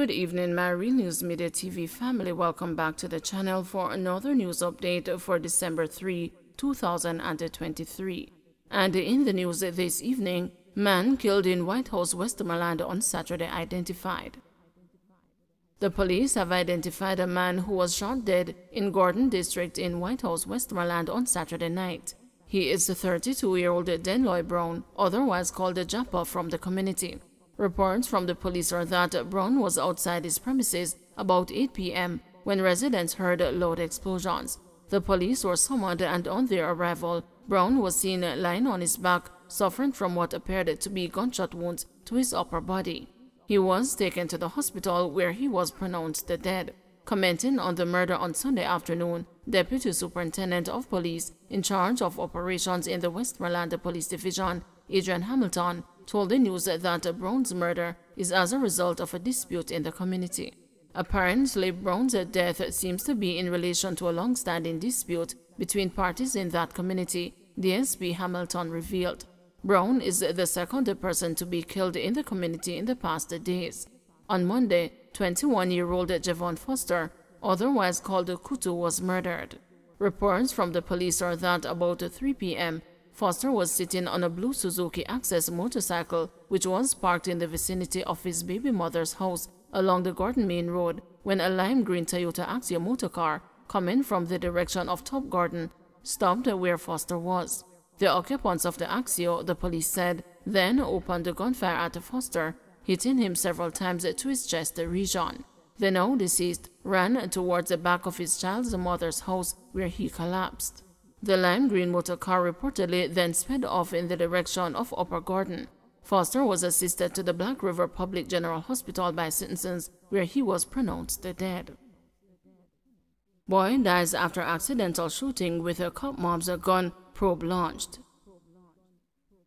Good evening, my Real News Media TV family. Welcome back to the channel for another news update for December 3, 2023. And in the news this evening, man killed in White House, Westmoreland on Saturday identified. The police have identified a man who was shot dead in Gordon District in White House, Westmoreland on Saturday night. He is the 32-year-old Denloy Brown, otherwise called a Japa, from the community. Reports from the police are that Brown was outside his premises about 8 p.m. when residents heard loud explosions. The police were summoned, and on their arrival, Brown was seen lying on his back, suffering from what appeared to be gunshot wounds to his upper body. He was taken to the hospital where he was pronounced dead. Commenting on the murder on Sunday afternoon, Deputy Superintendent of Police in charge of operations in the Westmoreland Police Division, Adrian Hamilton, told the news that Brown's murder is as a result of a dispute in the community. Apparently, Brown's death seems to be in relation to a long-standing dispute between parties in that community, DSP Hamilton revealed. Brown is the second person to be killed in the community in the past days. On Monday, 21-year-old Javon Foster, otherwise called Kutu, was murdered. Reports from the police are that about 3 p.m., Foster was sitting on a blue Suzuki Access motorcycle which was parked in the vicinity of his baby mother's house along the Gordon Main Road when a lime green Toyota Axio motorcar coming from the direction of Top Gordon stopped where Foster was. The occupants of the Axio, the police said, then opened the gunfire at Foster, hitting him several times to his chest region. The now deceased ran towards the back of his child's mother's house where he collapsed. The lime green motor car reportedly then sped off in the direction of Upper Gordon. Foster was assisted to the Black River Public General Hospital by citizens where he was pronounced dead. Boy dies after accidental shooting with a cop mob's gun, probe launched.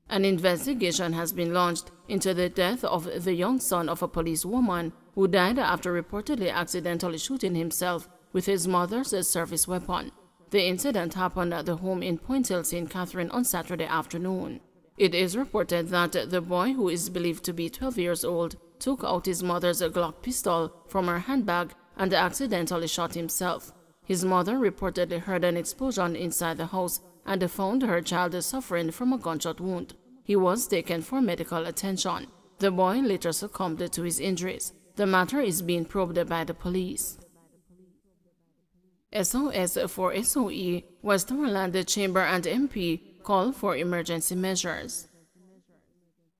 An investigation has been launched into the death of the young son of a policewoman who died after reportedly accidentally shooting himself with his mother's service weapon. The incident happened at the home in Point Hill, St. Catherine on Saturday afternoon. It is reported that the boy, who is believed to be 12 years old, took out his mother's Glock pistol from her handbag and accidentally shot himself. His mother reportedly heard an explosion inside the house and found her child suffering from a gunshot wound. He was taken for medical attention. The boy later succumbed to his injuries. The matter is being probed by the police. SOS for SOE, Westmoreland Chamber and MP call for emergency measures.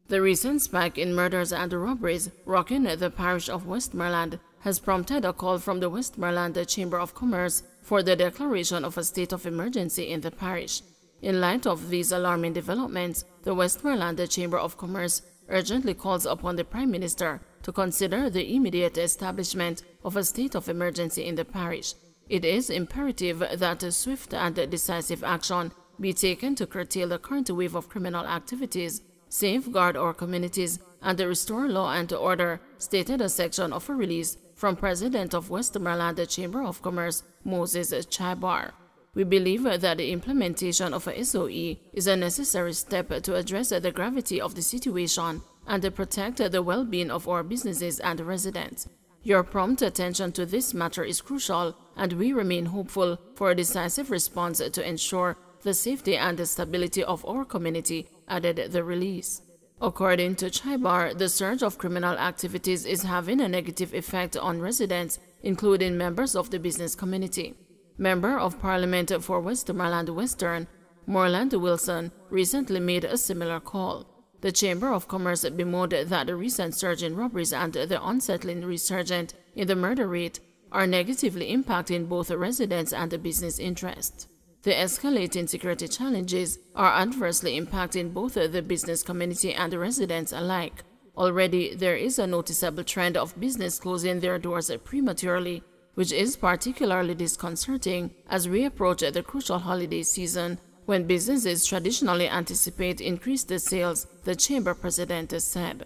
The recent spike in murders and robberies rocking the parish of Westmoreland has prompted a call from the Westmoreland Chamber of Commerce for the declaration of a state of emergency in the parish. In light of these alarming developments, the Westmoreland Chamber of Commerce urgently calls upon the Prime Minister to consider the immediate establishment of a state of emergency in the parish. It is imperative that swift and decisive action be taken to curtail the current wave of criminal activities, safeguard our communities, and restore law and order, stated a section of a release from President of Westmoreland Chamber of Commerce, Moses Chaibar. We believe that the implementation of a SOE is a necessary step to address the gravity of the situation and protect the well-being of our businesses and residents. Your prompt attention to this matter is crucial, and we remain hopeful for a decisive response to ensure the safety and the stability of our community, added the release. According to Chaibar, the surge of criminal activities is having a negative effect on residents, including members of the business community. Member of Parliament for Westmoreland Western, Marland Wilson, recently made a similar call. The Chamber of Commerce bemoaned that the recent surge in robberies and the unsettling resurgence in the murder rate are negatively impacting both residents and the business interests. The escalating security challenges are adversely impacting both the business community and the residents alike. Already, there is a noticeable trend of business closing their doors prematurely, which is particularly disconcerting as we approach the crucial holiday season when businesses traditionally anticipate increased sales, the Chamber President said.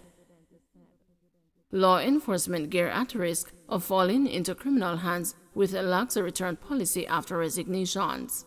Law enforcement gear at risk of falling into criminal hands with a lax return policy after resignations.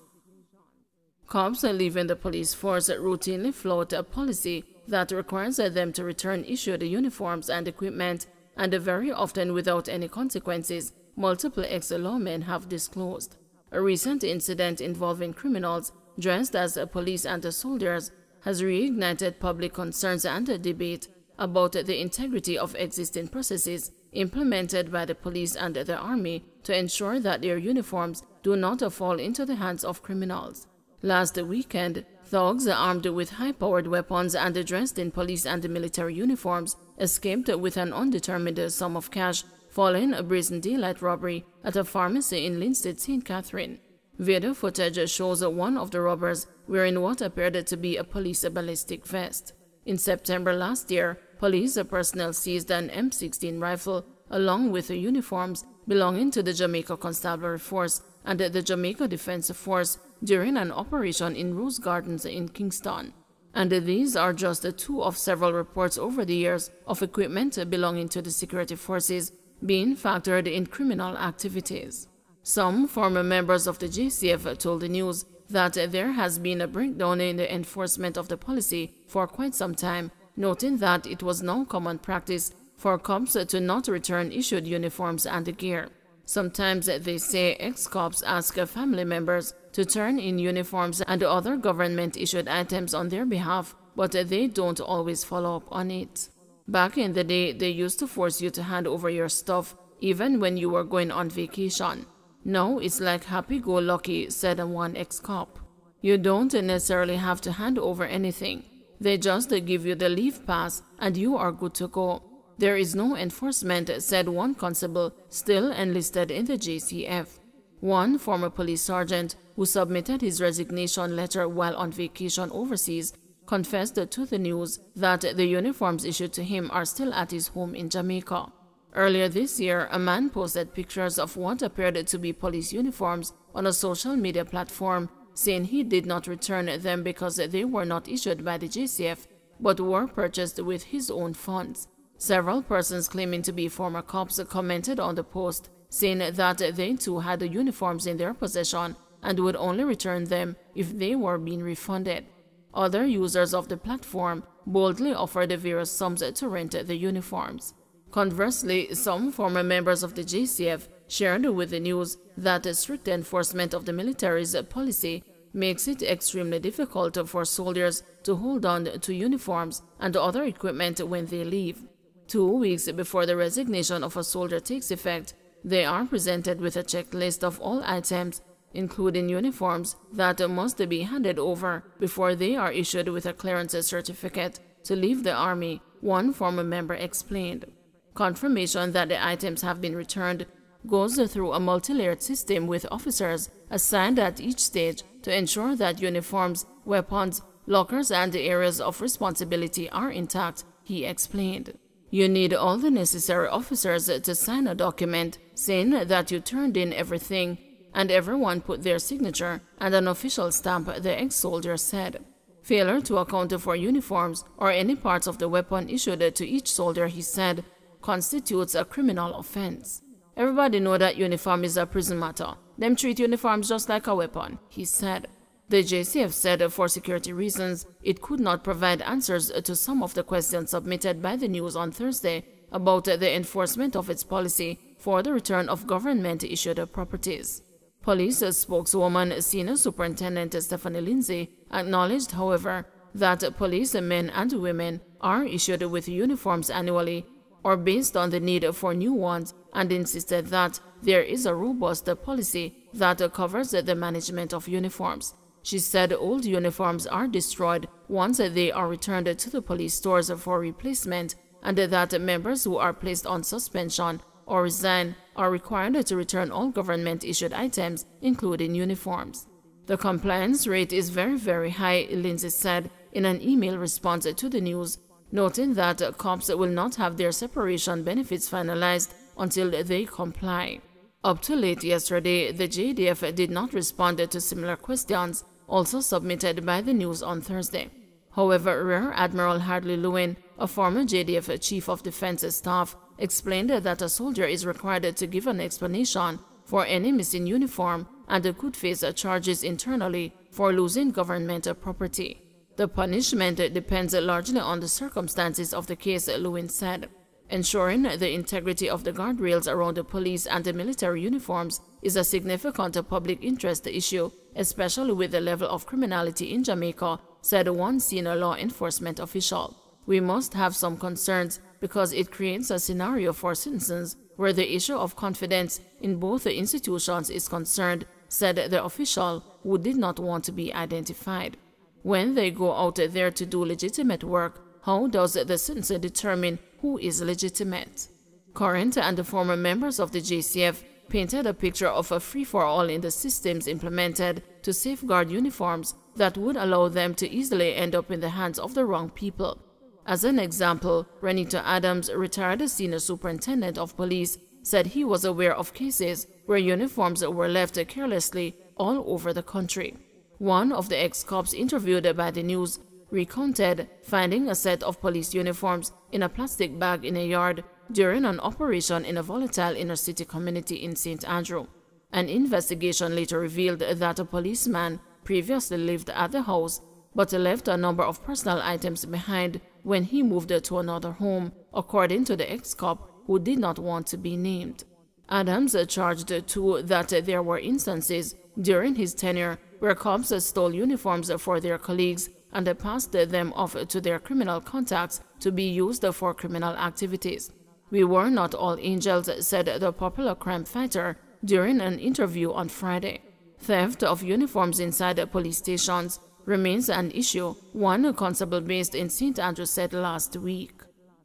Cops leaving the police force routinely float a policy that requires them to return issued uniforms and equipment and very often without any consequences, multiple ex-lawmen have disclosed. A recent incident involving criminals dressed as police and soldiers has reignited public concerns and a debate about the integrity of existing processes implemented by the police and the army to ensure that their uniforms do not fall into the hands of criminals. Last weekend, thugs armed with high-powered weapons and dressed in police and military uniforms escaped with an undetermined sum of cash following a brazen daylight robbery at a pharmacy in Linstead, St. Catherine. Video footage shows one of the robbers wearing what appeared to be a police ballistic vest. In September last year, police personnel seized an M16 rifle along with uniforms belonging to the Jamaica Constabulary Force and the Jamaica Defense Force during an operation in Rose Gardens in Kingston. And these are just two of several reports over the years of equipment belonging to the security forces being factored in criminal activities. Some former members of the JCF told the news that there has been a breakdown in the enforcement of the policy for quite some time, noting that it was now common practice for cops to not return issued uniforms and gear. Sometimes they say ex-cops ask family members to turn in uniforms and other government-issued items on their behalf, but they don't always follow up on it. Back in the day, they used to force you to hand over your stuff even when you were going on vacation. Now it's like happy-go-lucky, said one ex-cop. You don't necessarily have to hand over anything. They just give you the leave pass and you are good to go. There is no enforcement, said one constable still enlisted in the JCF. One former police sergeant who submitted his resignation letter while on vacation overseas confessed to the news that the uniforms issued to him are still at his home in Jamaica. Earlier this year, a man posted pictures of what appeared to be police uniforms on a social media platform, saying he did not return them because they were not issued by the JCF, but were purchased with his own funds. Several persons claiming to be former cops commented on the post, saying that they too had the uniforms in their possession and would only return them if they were being refunded. Other users of the platform boldly offered various sums to rent the uniforms. Conversely, some former members of the JCF shared with the news that strict enforcement of the military's policy makes it extremely difficult for soldiers to hold on to uniforms and other equipment when they leave. 2 weeks before the resignation of a soldier takes effect, they are presented with a checklist of all items, including uniforms, that must be handed over before they are issued with a clearance certificate to leave the army, one former member explained. Confirmation that the items have been returned goes through a multi-layered system with officers assigned at each stage to ensure that uniforms, weapons, lockers, and areas of responsibility are intact, he explained. You need all the necessary officers to sign a document saying that you turned in everything, and everyone put their signature and an official stamp, the ex-soldier said. Failure to account for uniforms or any parts of the weapon issued to each soldier, he said, constitutes a criminal offense. Everybody know that uniform is a prison matter. Them treat uniforms just like a weapon, he said. The JCF said for security reasons, it could not provide answers to some of the questions submitted by the news on Thursday about the enforcement of its policy for the return of government-issued properties. Police spokeswoman Senior Superintendent Stephanie Lindsay acknowledged, however, that police men and women are issued with uniforms annually or based on the need for new ones, and insisted that there is a robust policy that covers the management of uniforms. She said old uniforms are destroyed once they are returned to the police stores for replacement, and that members who are placed on suspension or resign are required to return all government-issued items, including uniforms. The compliance rate is very high, Lindsay said in an email response to the news, noting that cops will not have their separation benefits finalized until they comply. Up to late yesterday, the JDF did not respond to similar questions also submitted by the news on Thursday. However, Rear Admiral Hadley Lewin, a former JDF Chief of Defense Staff, explained that a soldier is required to give an explanation for any missing uniform and could face charges internally for losing government property. The punishment depends largely on the circumstances of the case, Lewin said. Ensuring the integrity of the guardrails around the police and the military uniforms is a significant public interest issue, especially with the level of criminality in Jamaica, said one senior law enforcement official. We must have some concerns because it creates a scenario for citizens where the issue of confidence in both the institutions is concerned, said the official, who did not want to be identified. When they go out there to do legitimate work, how does the citizen determine who is legitimate? Current and former members of the JCF painted a picture of a free-for-all in the systems implemented to safeguard uniforms that would allow them to easily end up in the hands of the wrong people. As an example, Renita Adams, retired senior superintendent of police, said he was aware of cases where uniforms were left carelessly all over the country. One of the ex-cops interviewed by the news recounted finding a set of police uniforms in a plastic bag in a yard during an operation in a volatile inner-city community in St. Andrew. An investigation later revealed that a policeman previously lived at the house but left a number of personal items behind when he moved to another home, according to the ex-cop who did not want to be named. Adams charged too that there were instances during his tenure where cops stole uniforms for their colleagues and passed them off to their criminal contacts to be used for criminal activities. We were not all angels, said the popular crime fighter during an interview on Friday. Theft of uniforms inside police stations remains an issue, one constable based in St. Andrew said last week.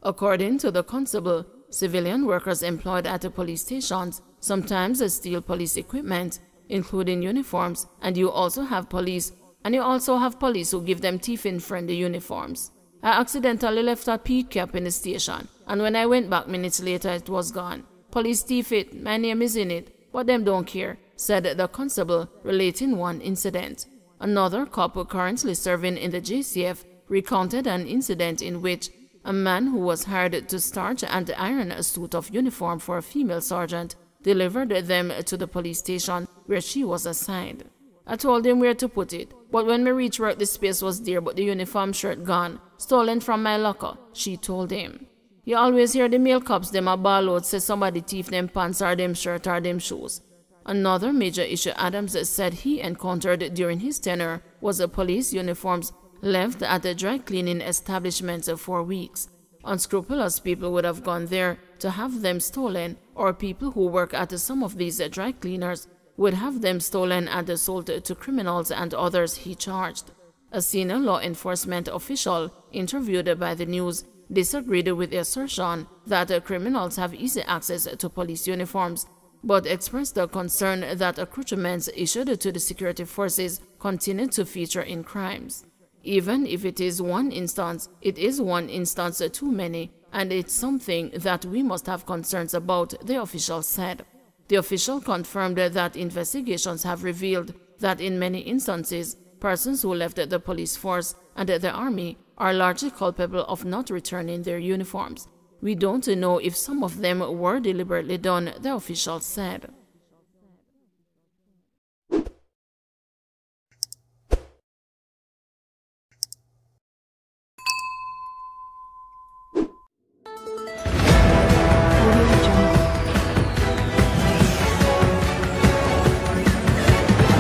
According to the constable, civilian workers employed at the police stations sometimes steal police equipment, including uniforms, and you also have police who give them thief-in-friendly uniforms. I accidentally left a pea cap in the station, and when I went back minutes later it was gone. Police thief it, my name is in it, but them don't care, said the constable, relating one incident. Another cop currently serving in the JCF recounted an incident in which a man who was hired to starch and iron a suit of uniform for a female sergeant delivered them to the police station where she was assigned. I told him where to put it, but when we reached work the space was there but the uniform shirt gone, stolen from my locker, she told him. You always hear the male cops them a ball out say somebody thief them pants or them shirt or them shoes. Another major issue Adams said he encountered during his tenure was police uniforms left at the dry cleaning establishments for weeks. Unscrupulous people would have gone there to have them stolen, or people who work at some of these dry cleaners would have them stolen and sold to criminals and others, he charged. A senior law enforcement official interviewed by the news disagreed with the assertion that criminals have easy access to police uniforms, but expressed the concern that accoutrements issued to the security forces continue to feature in crimes. Even if it is one instance, it is one instance too many, and it's something that we must have concerns about, the official said. The official confirmed that investigations have revealed that in many instances, persons who left the police force and the army are largely culpable of not returning their uniforms. We don't know if some of them were deliberately done, the official said.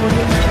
Audio